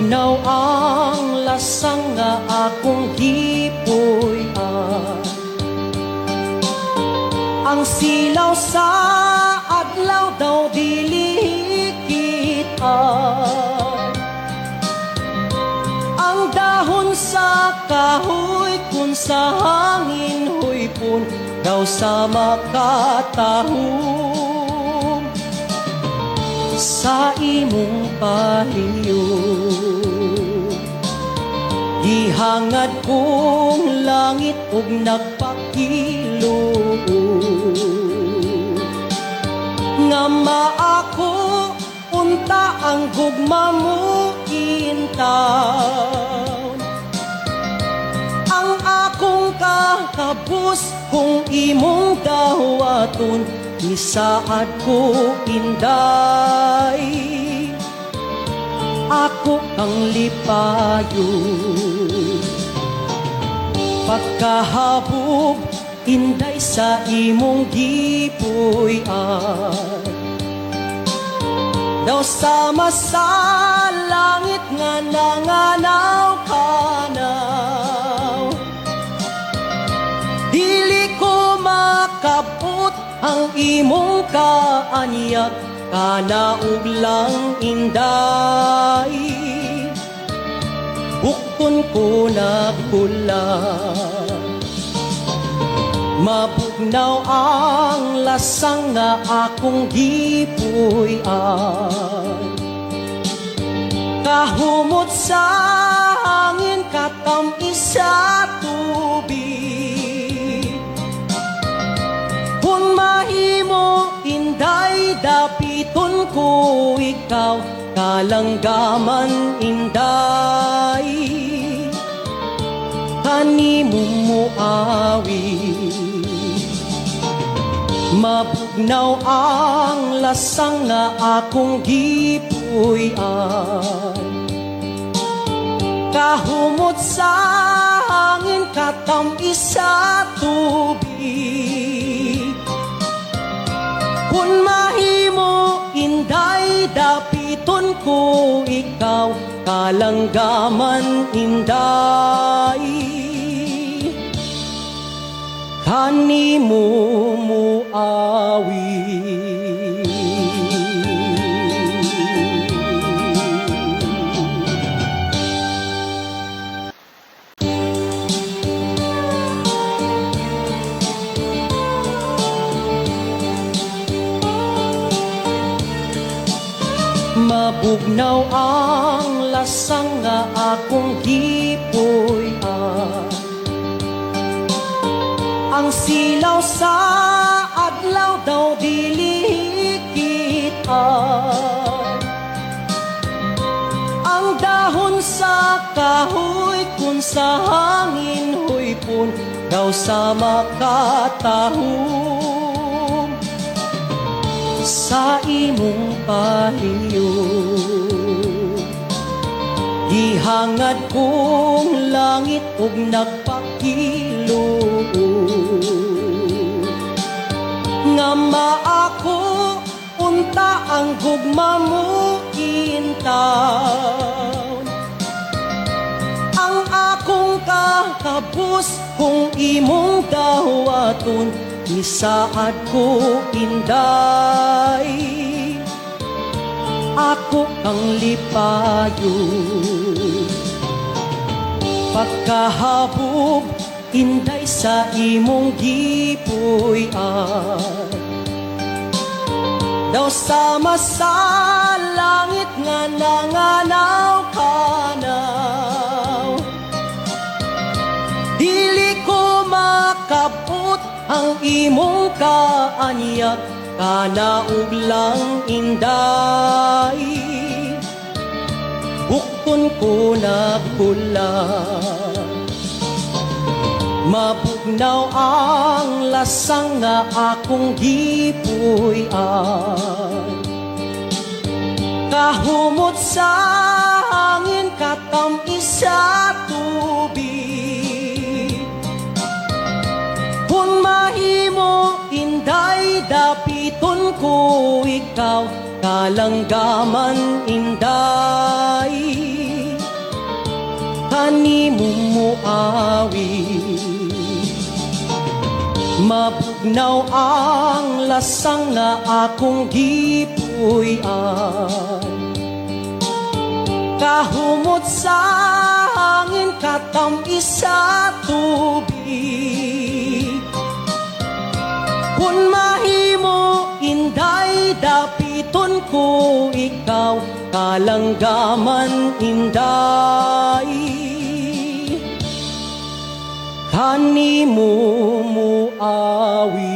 Mabugnaw ang lasang nga akong gipuy-an. Ang silaw sa adlaw daw dili kita-an. Ang dahon sa kahoy kung sa hangin huypon daw sa makatahom sa imong pahiyo. Gihangad kong langit ug nagpakilo nga maako unta ang gugma mo intaw. Ang akong kakabus kung imong dawaton isaad ko inday. Ako kang lipayo pagkahabog inday sa imong gipuy-an. Daw sama sa langit nga nanganaw-kanaw, dili ko makabot ang imong kaanyag kana ug lang inday. Bukton ko nagkulang, mabugnaw ang lasang nga akong gipuy-an. Kahumot sa hangin katamis sa tubig, kung mahimo inday dapiton ko ikaw kalanggaman inday. Kanimo muawi mabugnaw ang lasang nga akong gipuy-an. Kahumot sa hangin katamis sa tubig, kung mahimo inday dapiton ko ikaw kalanggaman inday. Kanimo muawi. Mabugnaw ang lasang nga akong gipuy-an. Ang silaw sa adlaw daw dili kita-an. Ang dahon sa kahoy kung sa hangin huypon daw sa makatahom sa imong pahiyo. Gihangad kong langit ug nagpakilo nga maako unta ang gugma mo intaw. Ang akong kakabus kung imong dawaton isaad ko inday. Ako kang lipayo pagkahabog inday sa imong gipuy-an. Daw sama sa langit nga nanganaw-kanaw, dili ko makabot ang imong kaanyag kana ug lang inday. Bukton ko nagkulang, mabugnaw ang lasang nga akong gipuy-an. Kahumot sa hangin katamis sa tubig, kung mahimo inday dapiton ko ikaw kalanggaman inday. kanimo muawi. Mabugnaw ang lasang nga akong gipuy-an, kahumot sa hangin, katamis sa tubig. Kung mahimo inday, dapiton ko ikaw, kalanggaman inday, kanimo muawi.